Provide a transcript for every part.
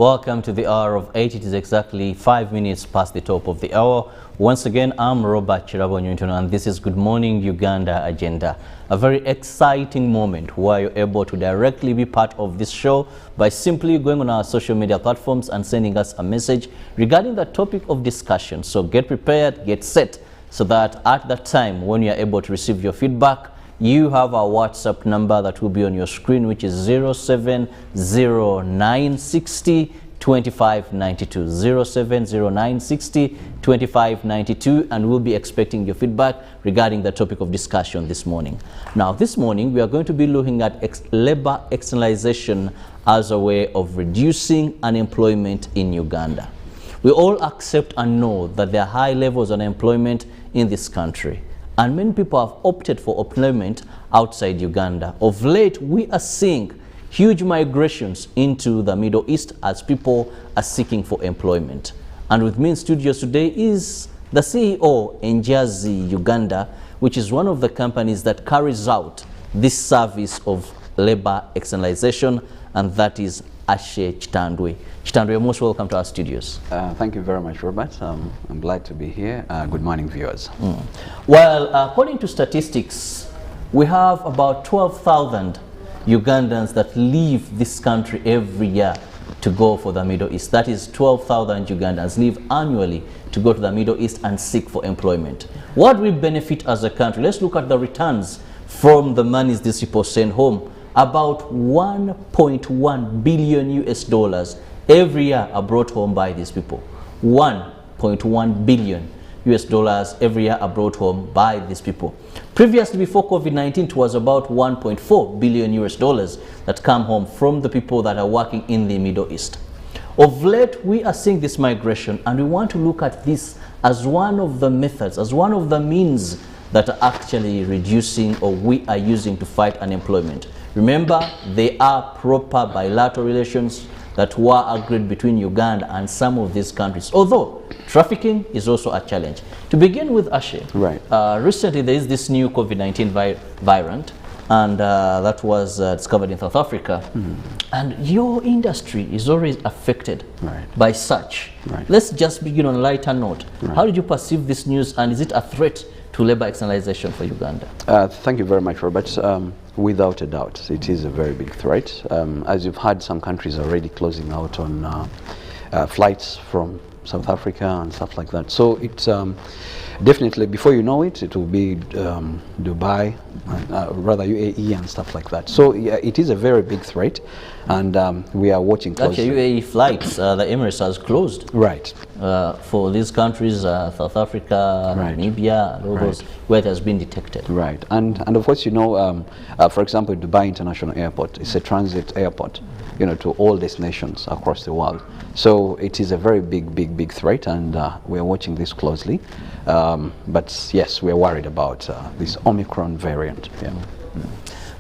Welcome to the hour of 8. It is exactly 5 minutes past the top of the hour. Once again, I'm Robert Chirabo Newton, and this is Good Morning Uganda Agenda. A very exciting moment where you're able to directly be part of this show by simply going on our social media platforms and sending us a message regarding the topic of discussion. So get prepared, get set, so that at that time when you're able to receive your feedback, you have our WhatsApp number that will be on your screen, which is 070960 2592, 070960 2592, and we'll be expecting your feedback regarding the topic of discussion this morning. Now, this morning we are going to be looking at labor externalization as a way of reducing unemployment in Uganda. We all accept and know that there are high levels of unemployment in this country, and many people have opted for employment outside Uganda. Of late, we are seeing huge migrations into the Middle East as people are seeking for employment. And with me in studios today is the CEO in Njazi, Uganda, which is one of the companies that carries out this service of labor externalization, and that is Ashe Chitandwe. Chitandwe, you're most welcome to our studios. Thank you very much, Robert. I'm glad to be here. Good morning, viewers. Well, according to statistics, we have about 12,000 Ugandans that leave this country every year to go for the Middle East. That is 12,000 Ugandans leave annually to go to the Middle East and seek for employment. What we benefit as a country? Let's look at the returns from the monies these people send home. About 1.1 billion US dollars every year are brought home by these people. 1.1 billion US dollars every year are brought home by these people. Previously, before COVID-19, it was about 1.4 billion US dollars that come home from the people that are working in the Middle East. Of late, we are seeing this migration, and we want to look at this as one of the methods, as one of the means that are actually reducing, or we are using to fight unemployment. Remember, they are proper bilateral relations that were agreed between Uganda and some of these countries, although trafficking is also a challenge. To begin with, Ashe, right. Recently there is this new COVID-19 variant, and that was discovered in South Africa. And your industry is always affected by such. Let's just begin on a lighter note. How did you perceive this news, and is it a threat to labor externalization for Uganda? Thank you very much, Robert. Without a doubt, it is a very big threat. As you've heard, some countries are already closing out on flights from South Africa and stuff like that. So it's definitely, before you know it, it will be Dubai, rather UAE and stuff like that. So yeah, it is a very big threat, and we are watching closely. Actually, UAE flights, the Emirates has closed. Right. For these countries, South Africa, Namibia, and all those where it has been detected. Right. And of course, you know, for example, Dubai International Airport is a transit airport, you know, to all destinations across the world. So it is a very big threat, and we're watching this closely. But yes, we're worried about this Omicron variant. Yeah.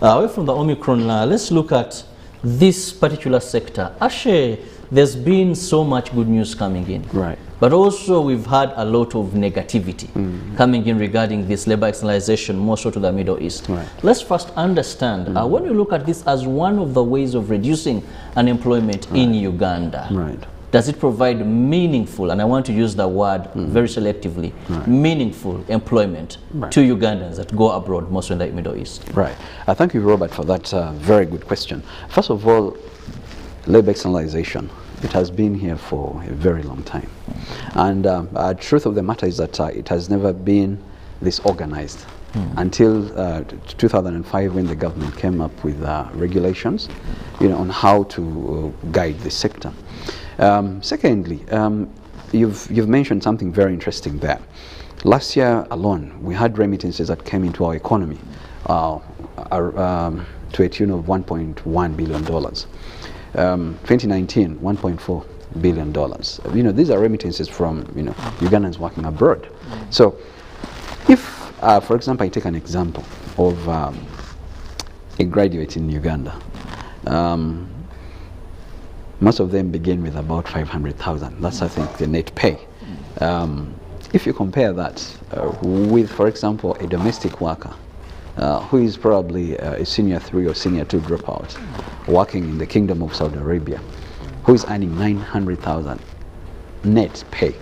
Away from the Omicron, let's look at this particular sector. Ashe, there's been so much good news coming in. Right. But also we've had a lot of negativity coming in regarding this labor externalization, more so to the Middle East. Right. Let's first understand, when you look at this as one of the ways of reducing unemployment in Uganda, does it provide meaningful, and I want to use the word very selectively, meaningful employment to Ugandans that go abroad, mostly in the Middle East? Right. Thank you, Robert, for that very good question. First of all, labor externalization, it has been here for a very long time. And the truth of the matter is that it has never been this organized until 2005, when the government came up with regulations, you know, on how to guide the sector. Secondly, you've mentioned something very interesting there. Last year alone, we had remittances that came into our economy to a tune of $1.1 billion. 2019, $1.4 billion. You know, these are remittances from, you know, Ugandans working abroad. So, if, for example, I take an example of a graduate in Uganda, most of them begin with about 500,000. That's, I think, the net pay. If you compare that with, for example, a domestic worker who is probably a senior 3 or senior 2 dropout working in the Kingdom of Saudi Arabia, who is earning 900,000 net pay.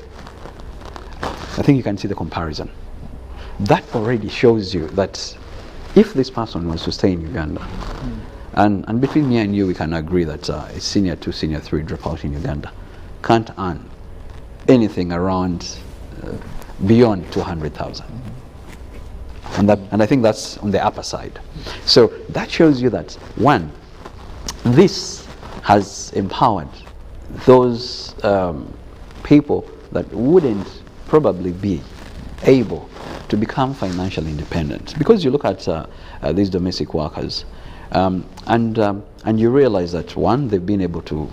I think you can see the comparison. That already shows you that if this person was to stay in Uganda, and between me and you, we can agree that a senior 2, senior 3 dropout in Uganda can't earn anything around beyond 200,000. And I think that's on the upper side. So that shows you that, one, this has empowered those people that wouldn't probably be able to become financially independent. Because you look at these domestic workers, and you realize that, one, they've been able to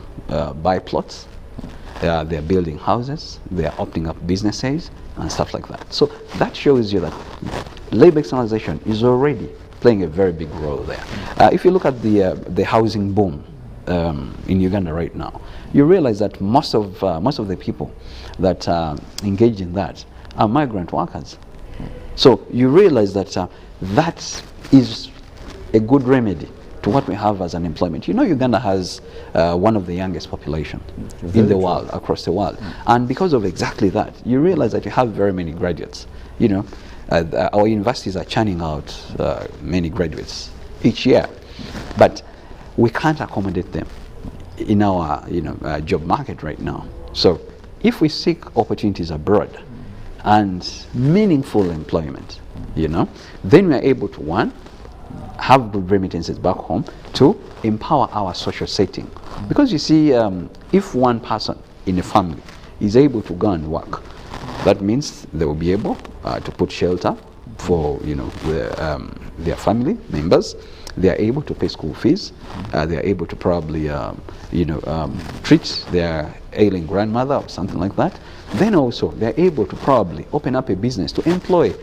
buy plots, they're building houses, they're opening up businesses and stuff like that. So that shows you that labor externalization is already playing a very big role there. If you look at the housing boom in Uganda right now, you realize that most of the people that engage in that are migrant workers. So you realize that that is a good remedy to what we have as unemployment. You know, Uganda has one of the youngest populations in the world, across the world. And because of exactly that, you realize that you have very many graduates. You know, our universities are churning out many graduates each year, but we can't accommodate them in our job market right now. So if we seek opportunities abroad and meaningful employment, then we are able to, one, have good remittances back home, to empower our social setting. Because you see, if one person in a family is able to go and work, that means they will be able to put shelter for their family members. They are able to pay school fees. They are able to probably treat their ailing grandmother or something like that. Then also they are able to probably open up a business to employ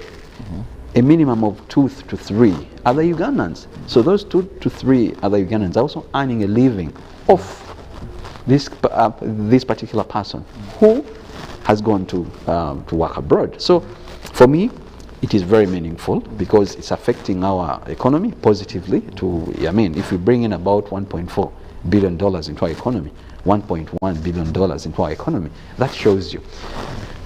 a minimum of 2 to 3 other Ugandans. So those 2 to 3 other Ugandans are also earning a living off this particular person who has gone to work abroad. So for me, it is very meaningful because it's affecting our economy positively. If we bring in about $1.4 billion into our economy, $1.1 billion into our economy, that shows you.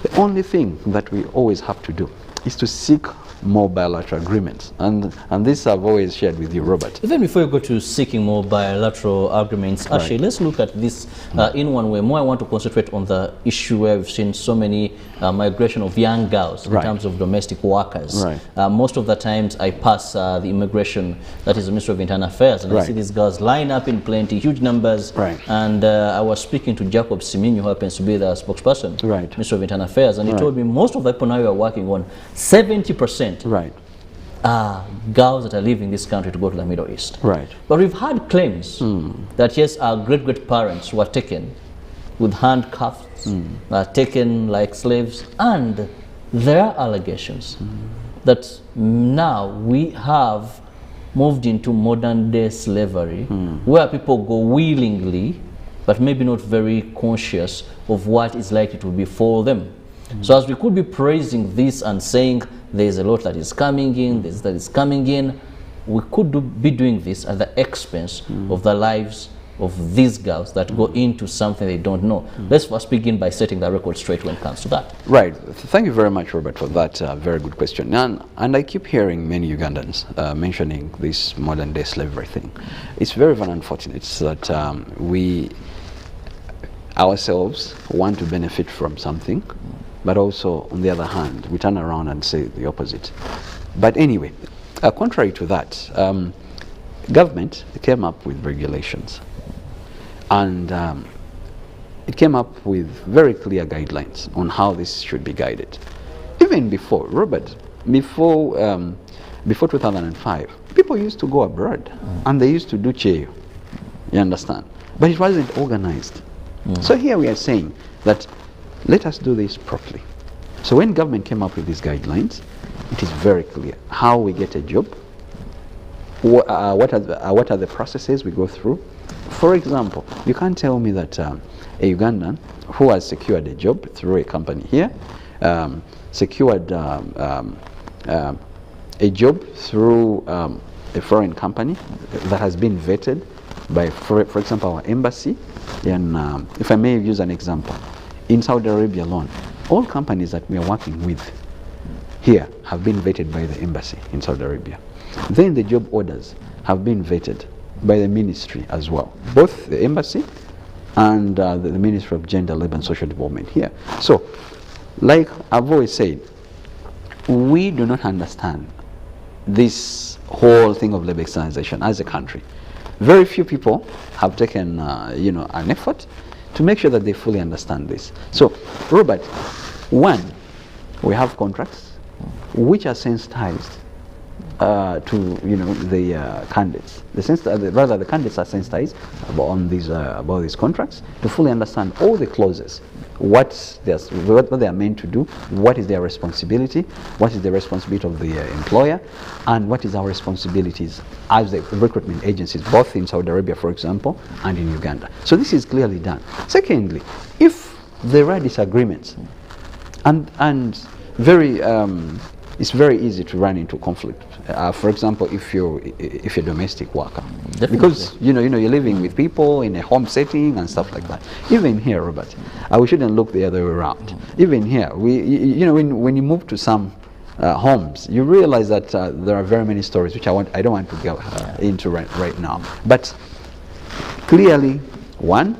The only thing that we always have to do is to seek more bilateral agreements, and this I've always shared with you, Robert. Even before you go to seeking more bilateral agreements, actually, let's look at this in one way. More, I want to concentrate on the issue where we've seen so many migration of young girls in terms of domestic workers. Most of the times I pass the immigration, that is the Ministry of Internal Affairs, and I see these girls line up in plenty, huge numbers. And I was speaking to Jacob Siminyu, who happens to be the spokesperson, Ministry of Internal Affairs, and he told me most of the people now we are working on, 70% girls that are leaving this country to go to the Middle East. But we've had claims that yes, our great-great-parents were taken with handcuffs, taken like slaves, and there are allegations that now we have moved into modern-day slavery, where people go willingly, but maybe not very conscious of what is likely to befall them. So as we could be praising this and saying there's a lot that is coming in, there's that is coming in, we could be doing this at the expense of the lives of these girls that go into something they don't know. Let's first begin by setting the record straight when it comes to that. Thank you very much, Robert, for that very good question. And I keep hearing many Ugandans mentioning this modern day slavery thing. It's very, very unfortunate that we ourselves want to benefit from something, but also, on the other hand, we turn around and say the opposite. But anyway, contrary to that, government came up with regulations, and it came up with very clear guidelines on how this should be guided. Even before, Robert, before 2005, people used to go abroad, and they used to do cheyo, you understand? But it wasn't organized. So here we are saying that let us do this properly. So when government came up with these guidelines, it is very clear how we get a job, what are the processes we go through. For example, you can't tell me that a Ugandan who has secured a job through a company here, secured a job through a foreign company that has been vetted, by, for example, our embassy. And if I may use an example, in Saudi Arabia alone, all companies that we are working with here have been vetted by the embassy in Saudi Arabia. Then the job orders have been vetted by the ministry as well, both the embassy and the Ministry of Gender, Labor and Social Development here. So, like I've always said, we do not understand this whole thing of labor externalization as a country. Very few people have taken an effort to make sure that they fully understand this. So, Robert, one, we have contracts which are sensitized to the candidates. The candidates are sensitized about these contracts to fully understand all the clauses, what they are meant to do, what is their responsibility, what is the responsibility of the employer, and what is our responsibilities as the recruitment agencies, both in Saudi Arabia, for example, and in Uganda. So this is clearly done. Secondly, if there are disagreements, and very it's very easy to run into conflict. For example, if you're a domestic worker, Definitely. Because you're living with people in a home setting and stuff like that. Even here, Robert, we shouldn't look the other way around. Even here, when you move to some homes, you realize that there are very many stories which I don't want to go into right now. But clearly, one,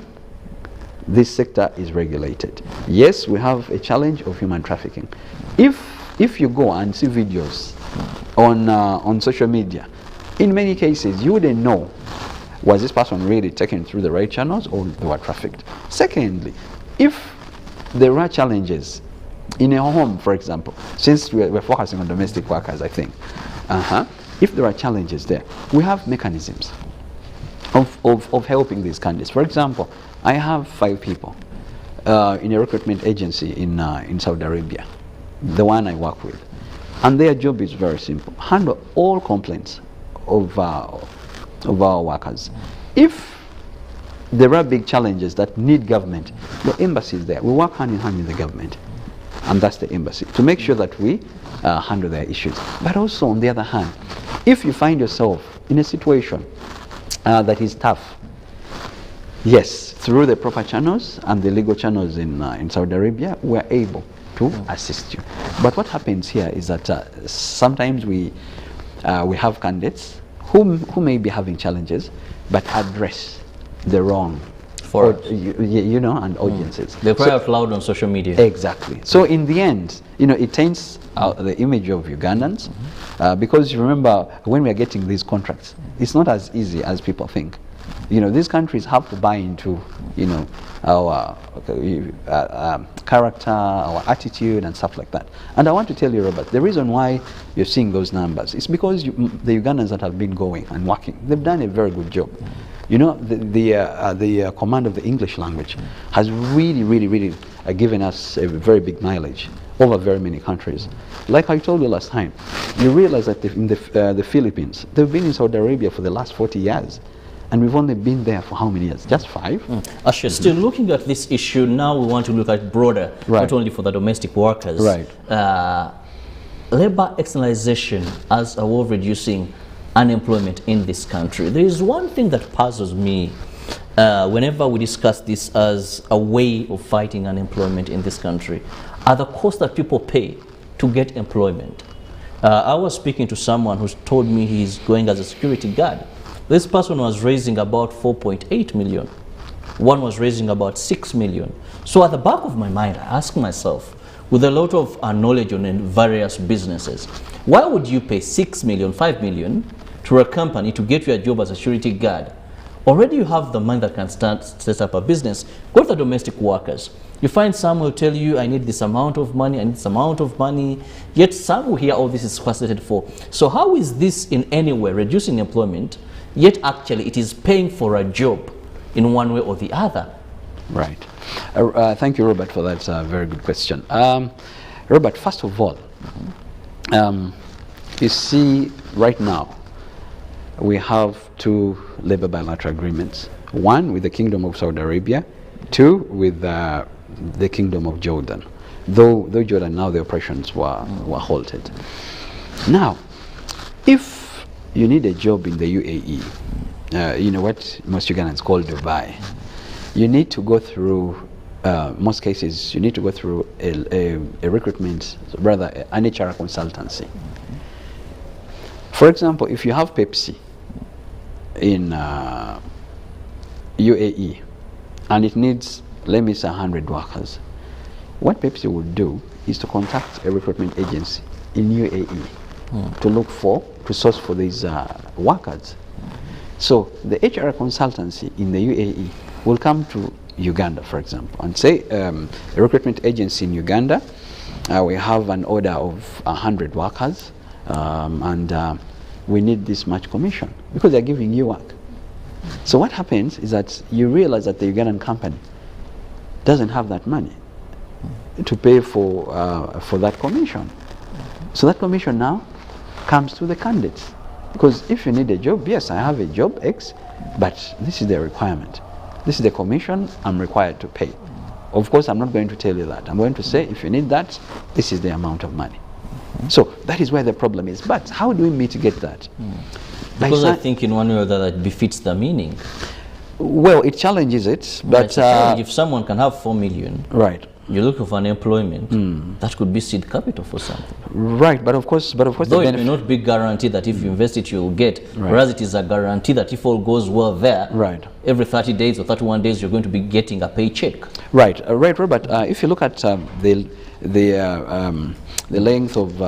this sector is regulated. Yes, we have a challenge of human trafficking. If you go and see videos on social media, in many cases you wouldn't know, was this person really taken through the right channels or they were trafficked. Secondly, if there are challenges in a home, for example, since we're focusing on domestic workers, I think, if there are challenges there, we have mechanisms of helping these candidates. For example, I have 5 people in a recruitment agency in Saudi Arabia, the one I work with, and their job is very simple: handle all complaints of our workers. If there are big challenges that need government, the embassy is there. We work hand in hand with the government, and that's the embassy, to make sure that we handle their issues. But also, on the other hand, if you find yourself in a situation that is tough, yes, through the proper channels and the legal channels in Saudi Arabia, we're able to assist you. But what happens here is that sometimes we have candidates who may be having challenges, but address the wrong and audiences. They cry out loud on social media. Exactly. So in the end, it taints the image of Ugandans, because you remember, when we are getting these contracts, it's not as easy as people think. These countries have to buy into, our character, our attitude, and stuff like that. And I want to tell you, Robert, the reason why you're seeing those numbers is because the Ugandans that have been going and working, they've done a very good job. The command of the English language has really given us a very big mileage over very many countries. Like I told you last time, you realize that in the Philippines, they've been in Saudi Arabia for the last 40 years. And we've only been there for how many years? Just 5? Ashia, still looking at this issue, now we want to look at broader, not only for the domestic workers. Right. Labor externalization as a way of reducing unemployment in this country. There is one thing that puzzles me whenever we discuss this as a way of fighting unemployment in this country, are the costs that people pay to get employment. I was speaking to someone who told me he's going as a security guard. This person was raising about 4.8 million. One was raising about 6 million. So at the back of my mind, I ask myself, with a lot of knowledge on various businesses, why would you pay 6 million, 5 million to a company to get you a job as a security guard? Already you have the money that can set up a business. Go to the domestic workers. You find some will tell you, I need this amount of money, I need this amount of money. Yet some will hear, oh, this is facilitated for. So how is this in any way reducing employment, yet actually it is paying for a job in one way or the other? Right. Thank you, Robert, for that very good question. Robert, first of all, you see, right now, we have 2 labor bilateral agreements. 1 with the Kingdom of Saudi Arabia, 2 with the Kingdom of Jordan. Though Jordan, now the operations were halted. Now, if you need a job in the UAE, you know what most Ugandans call Dubai. You need to go through, most cases, you need to go through a recruitment, rather an HR consultancy. For example, if you have Pepsi in UAE and it needs, let me say, 100 workers, what Pepsi would do is to contact a recruitment agency in UAE to look for, to source for these workers. So the HR consultancy in the UAE will come to Uganda, for example, and say, a recruitment agency in Uganda, we have an order of 100 workers, and we need this much commission, because they're giving you work. So what happens is that you realize that the Ugandan company doesn't have that money to pay for that commission. So that commission now comes to the candidates. Because if you need a job, yes, I have a job X, but this is the requirement. This is the commission I'm required to pay. Of course, I'm not going to tell you that. I'm going to say, if you need that, this is the amount of money. So that is where the problem is. But how do we mitigate that? Because I think in one way or the other it befits the meaning. Well, it challenges it, but if someone can have 4 million, right, you're looking for unemployment, that could be seed capital for something. Right, but of course, though it may not be guaranteed that if you invest it you'll get, whereas it is a guarantee that if all goes well there, every 30 days or 31 days you're going to be getting a paycheck. Right, Robert. If you look at the length of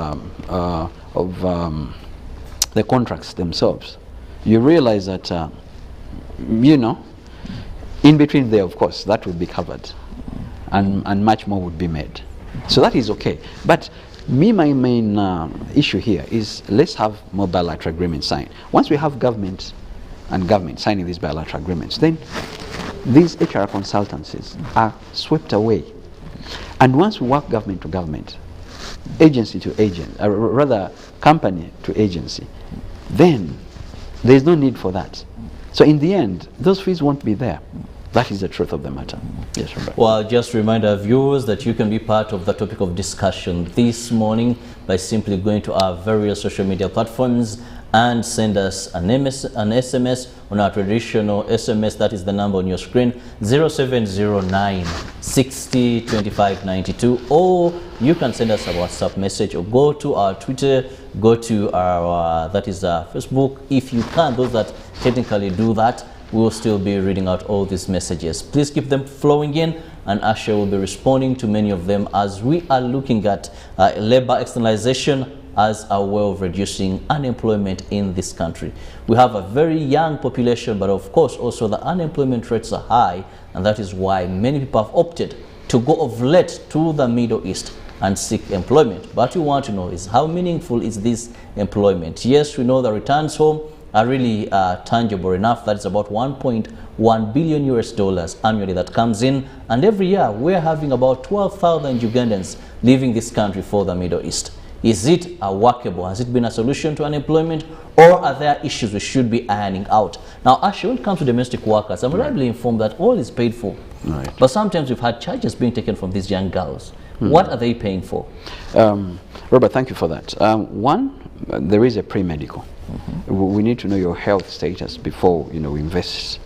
the contracts themselves, you realize that you know, in between there, of course, that would be covered, and much more would be made. So that is okay. But my main issue here is, let's have more bilateral agreements signed. Once we have government and government signing these bilateral agreements, then these HR consultancies are swept away. And once we work government to government, agency to agent, rather company to agency, then there's no need for that. So in the end, those fees won't be there. That is the truth of the matter. Yes, Robert. Well, just remind our viewers that you can be part of the topic of discussion this morning by simply going to our various social media platforms and send us an SMS on our traditional SMS. That is the number on your screen, 0709 60 25 92, or you can send us a WhatsApp message, or go to our Twitter, go to our that is our Facebook. If you can, those that technically do that, we'll still be reading out all these messages. Please keep them flowing in, and Asha will be responding to many of them as we are looking at labor externalization as a way of reducing unemployment in this country. We have a very young population, but of course also the unemployment rates are high, and that is why many people have opted to go of late to the Middle East and seek employment. But we want to know is, how meaningful is this employment? Yes, we know the returns home are really tangible enough. That is about 1.1 billion US dollars annually that comes in, and every year we're having about 12,000 Ugandans leaving this country for the Middle East. Is it workable? Has it been a solution to unemployment, or are there issues we should be ironing out? Now, Ashley, when it comes to domestic workers, I'm reliably informed that all is paid for. But sometimes we've had charges being taken from these young girls. What are they paying for? Robert, thank you for that. One, there is a pre-medical. We need to know your health status before, we invest,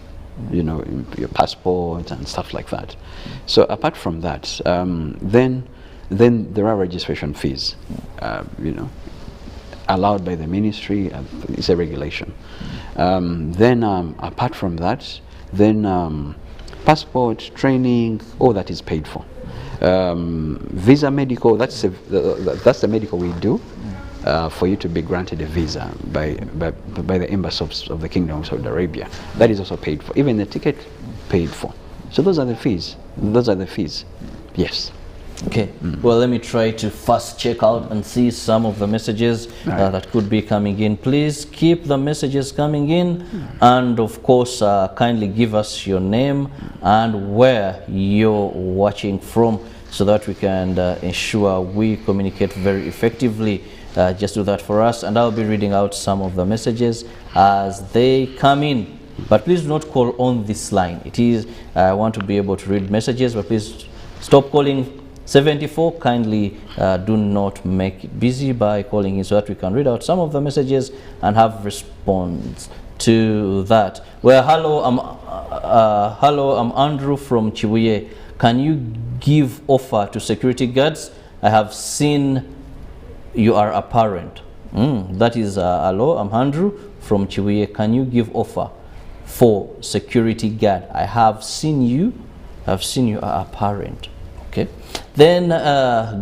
in your passport and stuff like that. So apart from that, then there are registration fees, allowed by the ministry. It's a regulation. Then apart from that, then passport, training, all that is paid for. Visa, medical, that's the medical we do for you to be granted a visa by the embassy of the Kingdom of Saudi Arabia. That is also paid for. Even the ticket, paid for. So those are the fees. Those are the fees. Yes. Okay. Well, let me try to first check out and see some of the messages that could be coming in. Please keep the messages coming in, and of course kindly give us your name and where you're watching from, so that we can ensure we communicate very effectively. Just do that for us, and I'll be reading out some of the messages as they come in. But please do not call on this line. It is, I want to be able to read messages, but please stop calling 74. Kindly do not make it busy by calling in, so that we can read out some of the messages and have response to that. Well, hello, I'm Andrew from Chibuye. Can you give offer to security guards? I have seen you are a parent. That is hello, I'm Andrew from Chibuye. Can you give offer for security guard? I have seen you are a parent. Okay. Then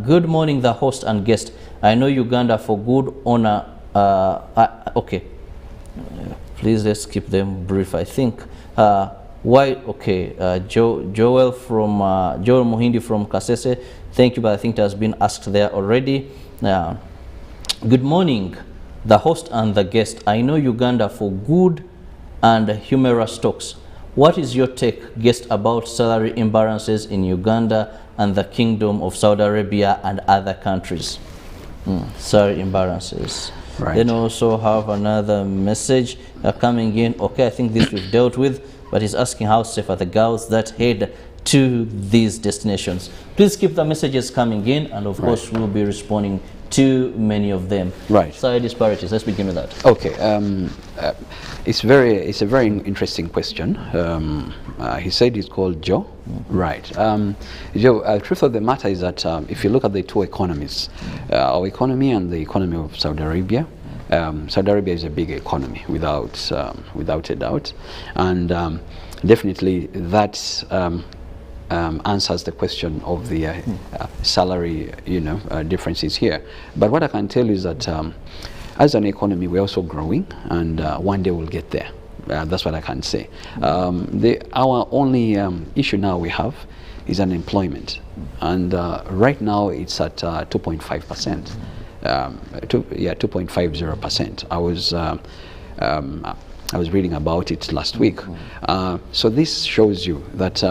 good morning, the host and guest. I know Uganda for good honor. Okay. Please let's keep them brief. I think. Why? Okay. Joel Muhindi from Kasese. Thank you, but I think it has been asked there already. Good morning, the host and the guest. I know Uganda for good and humorous talks. What is your take, guest, about salary imbalances in Uganda and the Kingdom of Saudi Arabia and other countries? Salary imbalances. Right. Then also have another message coming in. Okay, I think this we've dealt with, but he's asking how safe are the girls that head to these destinations. Please keep the messages coming in, and of course we'll be responding to many of them. Right. Salary disparities. Let's begin with that. Okay. It's a very interesting question. He said it's called Joe. Right. Joe, truth of the matter is that if you look at the two economies, our economy and the economy of Saudi Arabia, Saudi Arabia is a big economy without a doubt, and definitely that answers the question of the salary, differences here. But what I can tell you is that as an economy, we're also growing, and one day we'll get there. That's what I can say. Our only issue now we have is unemployment, and right now it's at 2.5%. 2.50%. I was reading about it last week. So this shows you that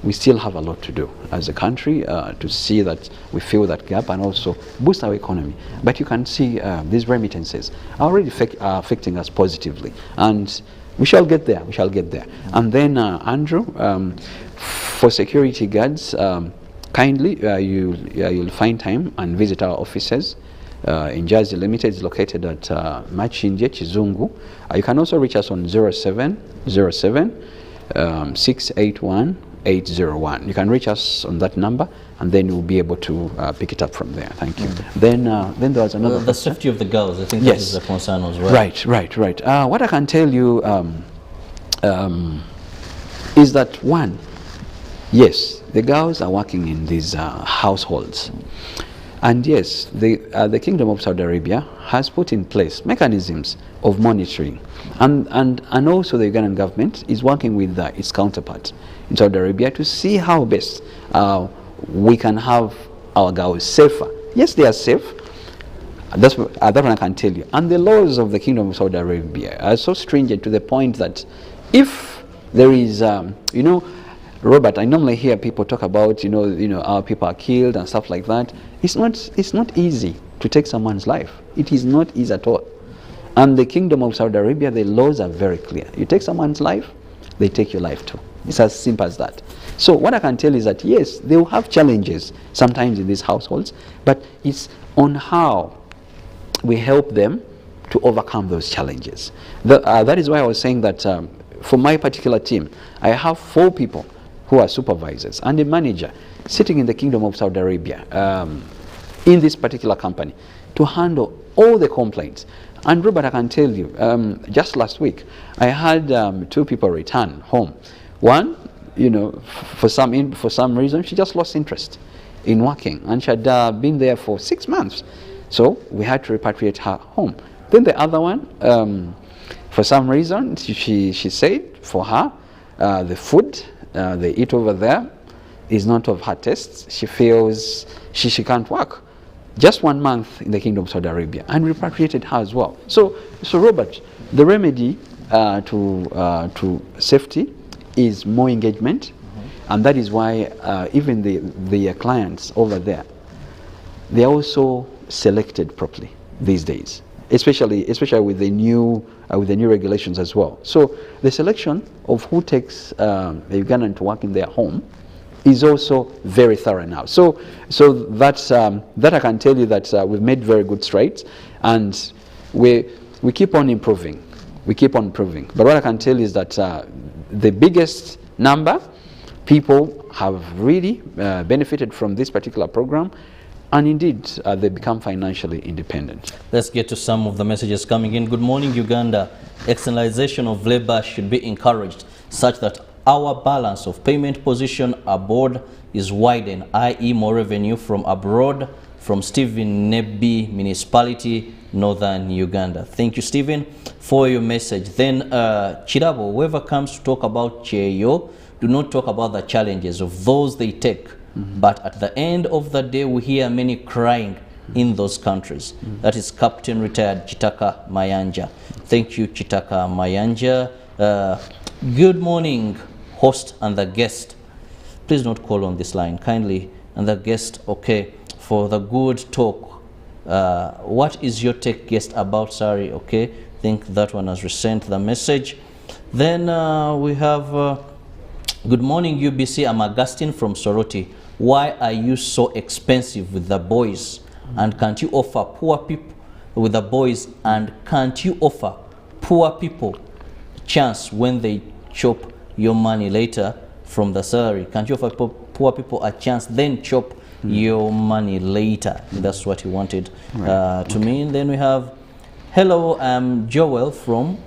we still have a lot to do as a country to see that we fill that gap and also boost our economy. But you can see these remittances are already affecting us positively, and we shall get there. We shall get there. And then Andrew, for security guards, kindly you'll find time and visit our offices. In Jersey Limited is located at Machinje, Chizungu. You can also reach us on 0707 681 801. You can reach us on that number, and then you'll be able to pick it up from there. Thank you. Then there was another. The safety of the girls, I think yes. That is a concern as well. Right. What I can tell you is that one, yes, the girls are working in these households. And yes, the Kingdom of Saudi Arabia has put in place mechanisms of monitoring, and also the Ugandan government is working with its counterpart in Saudi Arabia to see how best we can have our girls safer. Yes, they are safe. That one I can tell you. And the laws of the Kingdom of Saudi Arabia are so stringent to the point that if there is, Robert, I normally hear people talk about, our people are killed and stuff like that. It's not easy to take someone's life. It is not easy at all. And the Kingdom of Saudi Arabia, the laws are very clear. You take someone's life, they take your life too. It's as simple as that. So what I can tell is that yes, they will have challenges sometimes in these households, but it's on how we help them to overcome those challenges. That is why I was saying that for my particular team, I have 4 people who are supervisors and a manager sitting in the Kingdom of Saudi Arabia in this particular company to handle all the complaints. And Robert, I can tell you, just last week, I had 2 people return home. One, for some reason, she just lost interest in working, and she had been there for 6 months. So we had to repatriate her home. Then the other one, for some reason, she said for her, the food they eat over there is not of her taste. She feels she can't work. Just 1 month in the Kingdom of Saudi Arabia, and repatriated her as well. So Robert, the remedy to safety is more engagement, and that is why even the clients over there, they are also selected properly these days, especially with the new regulations as well. So the selection of who takes a Ugandan to work in their home is also very thorough now. So that's that I can tell you that we've made very good strides, and we keep on improving. we keep on improving. But what I can tell is that the biggest number, people have really benefited from this particular program, and indeed they become financially independent. Let's get to some of the messages coming in. Good morning, Uganda. Externalization of labor should be encouraged such that our balance of payment position abroad is widened, i.e. more revenue from abroad. From Stephen Nebi Municipality, Northern Uganda. Thank you, Stephen, for your message. Then Chirabo, whoever comes to talk about Cheyo, do not talk about the challenges of those they take. But at the end of the day, we hear many crying in those countries. That is Captain Retired Chitaka Mayanja. Thank you, Chitaka Mayanja. Good morning, host and the guest. Please don't call on this line, kindly. And the guest, okay, for the good talk. What is your take, guest, about Sari? Okay, think that one has resent the message. Then we have, good morning, UBC. I'm Augustine from Soroti. Why are you so expensive with the boys? And can't you offer poor people with the boys? And can't you offer poor people chance when they chop your money later from the salary? Can't you offer poor people a chance, then chop your money later? That's what he wanted to mean. Then we have, hello, I'm Joel from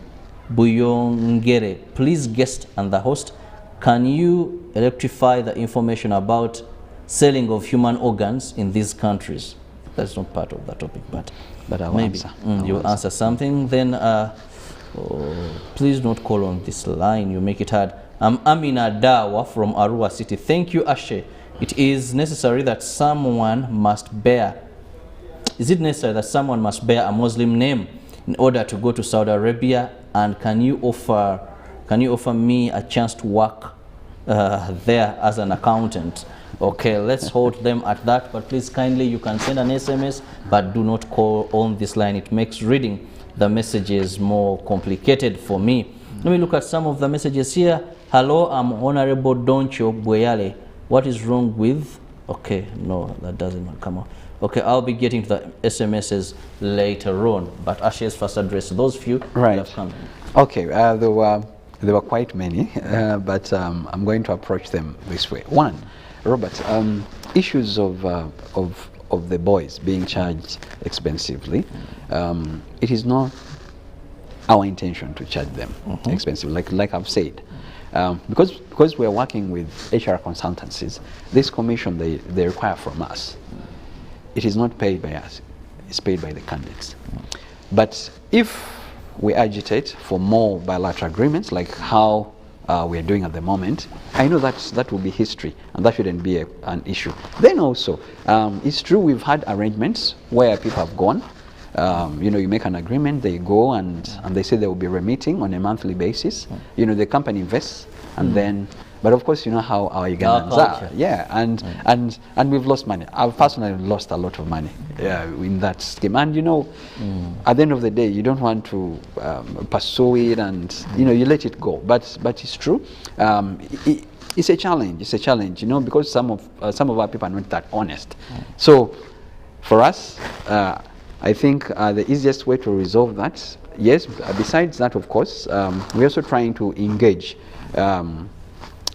Buyongere. Please, guest and the host, can you rectify the information about selling of human organs in these countries? That's not part of the topic, but I'll maybe answer. you'll answer something. Then please don't call on this line, you make it hard. I'm Amina Dawa from Arua City. Thank you, Ashe. It is necessary that someone must bear. Is it necessary that someone must bear a Muslim name in order to go to Saudi Arabia? And can you offer me a chance to work there as an accountant? Okay, let's hold them at that. But please, kindly, you can send an SMS, but do not call on this line. It makes reading the messages more complicated for me. Let me look at some of the messages here. Hello, I'm Honorable Doncho Boyale. What is wrong with, okay, no, that doesn't come up. Okay, I'll be getting to the SMSs later on, but Ashes first address those few that have come. Okay, there were quite many, but I'm going to approach them this way. One, Robert, issues of the boys being charged expensively. It is not our intention to charge them expensively, like I've said. Because we're working with HR consultancies, this commission they require from us, it is not paid by us, it's paid by the candidates. But if we agitate for more bilateral agreements, like how we are doing at the moment, I know that will be history, and that shouldn't be an issue. Then also, it's true we've had arrangements where people have gone. You make an agreement, they go and they say they will be remitting on a monthly basis. The company invests, and then, but of course, you know how our Ugandans are. Yeah, and we've lost money. I've personally lost a lot of money in that scheme. And at the end of the day, you don't want to pursue it, and you let it go. But it's true. It's a challenge. It's a challenge, because some of our people are not that honest. So, for us, I think the easiest way to resolve that, yes, besides that, of course, we're also trying to engage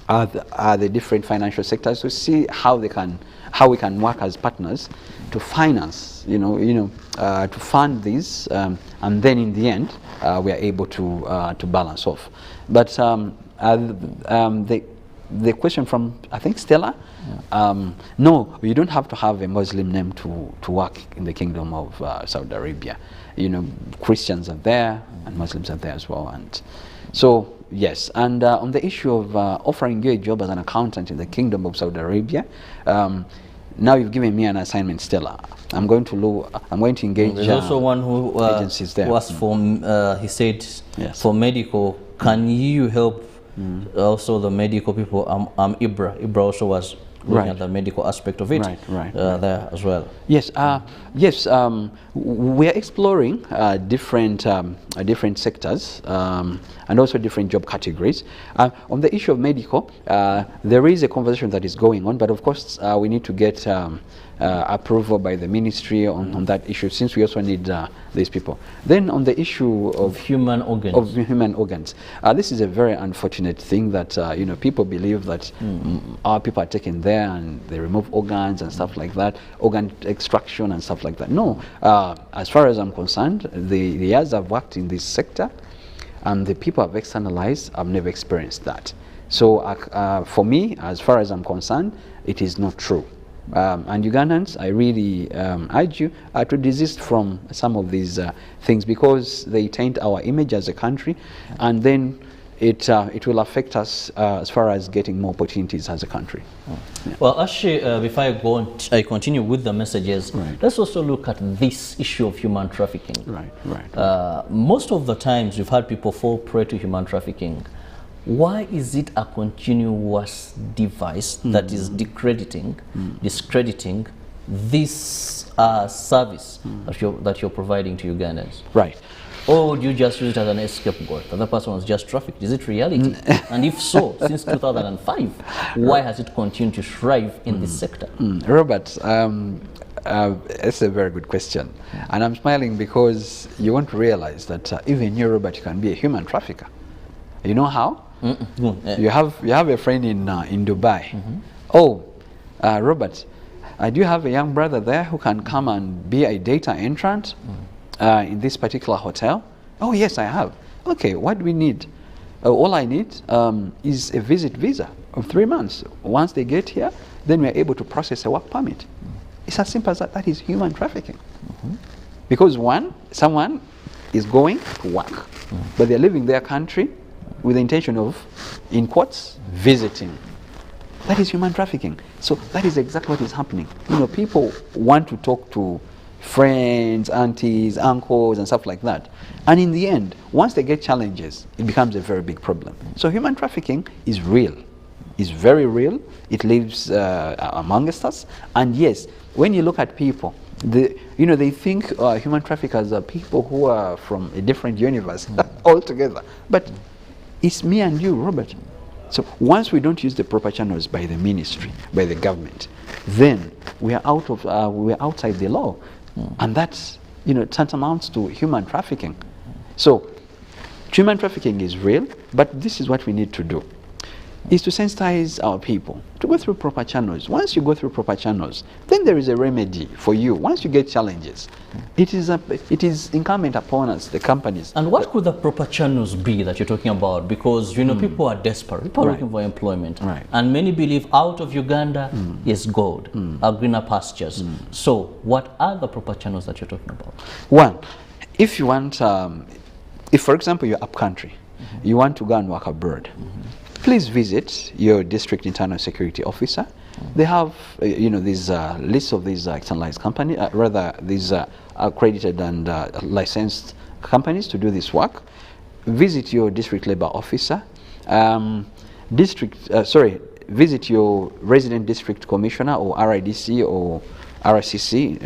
the different financial sectors to see how we can work as partners to finance, to fund these, and then in the end, we are able to balance off. But the question from, I think, Stella, no, you don't have to have a Muslim name to work in the Kingdom of Saudi Arabia. Christians are there and Muslims are there as well. And so, yes, and on the issue of offering you a job as an accountant in the Kingdom of Saudi Arabia, now you've given me an assignment, Stella. I'm going to engage There's also one who agencies there. Was from, he said, yes, for medical. Can you help also the medical people? Ibra. Ibra also was looking at the medical aspect of it there as well. Yes, yes. We are exploring different sectors and also different job categories. On the issue of medical, there is a conversation that is going on, but of course we need to get approval by the ministry on that issue, since we also need these people. Then on the issue of human organs. This is a very unfortunate thing that people believe that our people are taken there and they remove organs and stuff like that, organ extraction and stuff like that. No, as far as I'm concerned, the years I've worked in this sector and the people I've externalized, I've never experienced that. So for me, as far as I'm concerned, it is not true. And Ugandans, I really urge you to desist from some of these things, because they taint our image as a country, and then it will affect us as far as getting more opportunities as a country. Yeah. Well, actually, before I continue with the messages, let's also look at this issue of human trafficking. Most of the times we've had people fall prey to human trafficking. Why is it a continuous device that is discrediting this service that you're providing to Ugandans? Right. Or do you just use it as an scapegoat? The other person was just trafficked. Is it reality? And if so, since 2005, why has it continued to thrive in this sector? Robert, that's a very good question. And I'm smiling because you want to realize that even you, Robert, you can be a human trafficker. You know how? You have a friend in Dubai. Oh, Robert, do you have a young brother there who can come and be a data entrant in this particular hotel? Oh yes, I have. Okay, what do we need? All I need is a visit visa of 3 months. Once they get here, then we're able to process a work permit. It's as simple as that. That is human trafficking. Because someone is going to work, but they're leaving their country with the intention of, in quotes, visiting. That is human trafficking. So that is exactly what is happening. People want to talk to friends, aunties, uncles, and stuff like that. And in the end, once they get challenges, it becomes a very big problem. So human trafficking is real. It's very real. It lives amongst us. And yes, when you look at people, they think human traffickers are people who are from a different universe altogether. But it's me and you, Robert. So once we don't use the proper channels by the ministry, by the government, then we are outside the law, and that's tantamount to human trafficking. So human trafficking is real, but this is what we need to do: is to sensitize our people to go through proper channels. Once you go through proper channels, then there is a remedy for you. Once you get challenges, it is incumbent upon us, the companies. And what could the proper channels be that you're talking about? Because people are desperate, people are looking for employment, and many believe out of Uganda is gold, are greener pastures. So what are the proper channels that you're talking about? One, if you want, if for example you're upcountry, you want to go and work abroad, please visit your district internal security officer. They have, these lists of these externalized companies, these accredited and licensed companies to do this work. Visit your district labor officer. Visit your resident district commissioner or RIDC or RCC,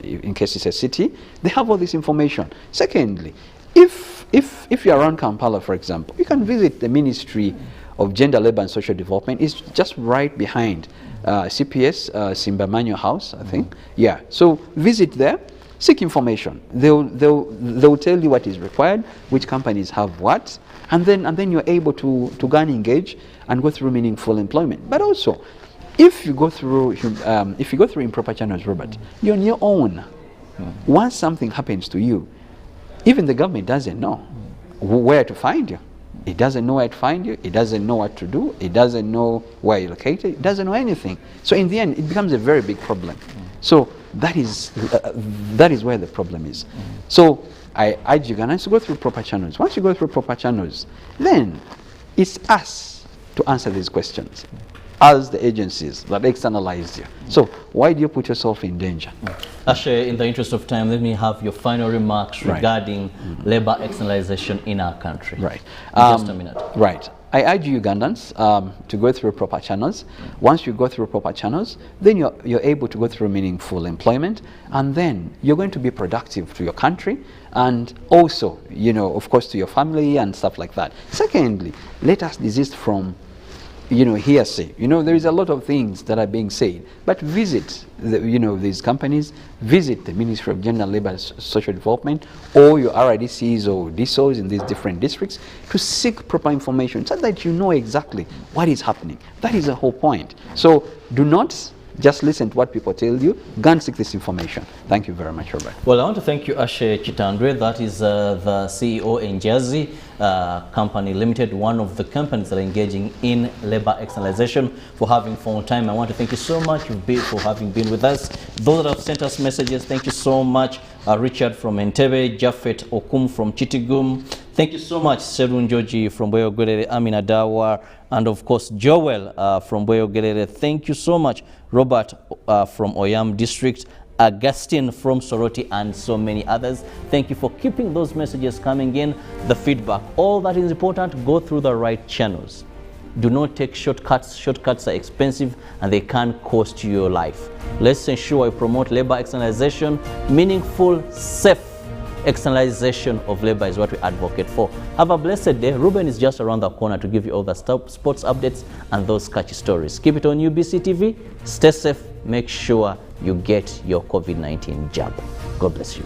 in case it's a city. They have all this information. Secondly, if you're around Kampala, for example, you can visit the Ministry of Gender, Labour and Social Development. Is just right behind CPS, Simbamanyo House, I think. Yeah, so visit there, seek information. They'll tell you what is required, which companies have what, and then you're able to go and engage and go through meaningful employment. But also, if you go through improper channels, Robert, you're on your own. Once something happens to you, even the government doesn't know where to find you. It doesn't know where to find you. It doesn't know what to do. It doesn't know where you're located. It doesn't know anything. So in the end, it becomes a very big problem. So that is where the problem is. So I urge Ugandans to go through proper channels. Once you go through proper channels, then it's us to answer these questions as the agencies that externalize you. So why do you put yourself in danger? Actually, in the interest of time, let me have your final remarks regarding labor externalization in our country. Right. Just a minute. Right. I urge Ugandans to go through proper channels. Once you go through proper channels, then you're able to go through meaningful employment, and then you're going to be productive to your country and also, of course, to your family and stuff like that. Secondly, let us desist from hearsay. There is a lot of things that are being said, but visit these companies, visit the Ministry of Gender, Labor and Social Development, or your RIDCs or DSOs in these different districts to seek proper information so that you know exactly what is happening. That is the whole point. So do not just listen to what people tell you. Go and seek this information. Thank you very much, Robert. Well, I want to thank you, Ashe Chitandwe. That is the CEO in Jersey Company Limited, one of the companies that are engaging in labor externalization, for having found time. I want to thank you so much for having been with us. Those that have sent us messages, thank you so much. Richard from Entebbe, Japheth Okum from Chitigum. Thank you so much, Serun Joji from Boyogerere, Amina Dawa, and of course Joel from Boyogerere. Thank you so much, Robert from Oyam District, Augustine from Soroti, and so many others. Thank you for keeping those messages coming in, the feedback. All that is important, go through the right channels. Do not take shortcuts. Shortcuts are expensive and they can cost you your life. Let's ensure we promote labor externalization. Meaningful, safe externalization of labor is what we advocate for. Have a blessed day. Ruben is just around the corner to give you all the sports updates and those catchy stories. Keep it on UBC TV. Stay safe. Make sure you get your COVID-19 jab. God bless you.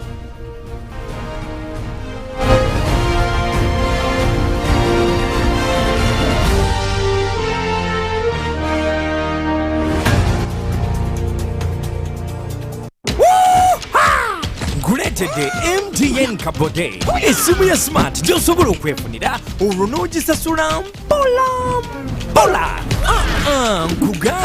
Greatede MTN Kabode. Esimu ya smart josobola okwefunira olwo n'ogisasula mpola mpola. Nkuga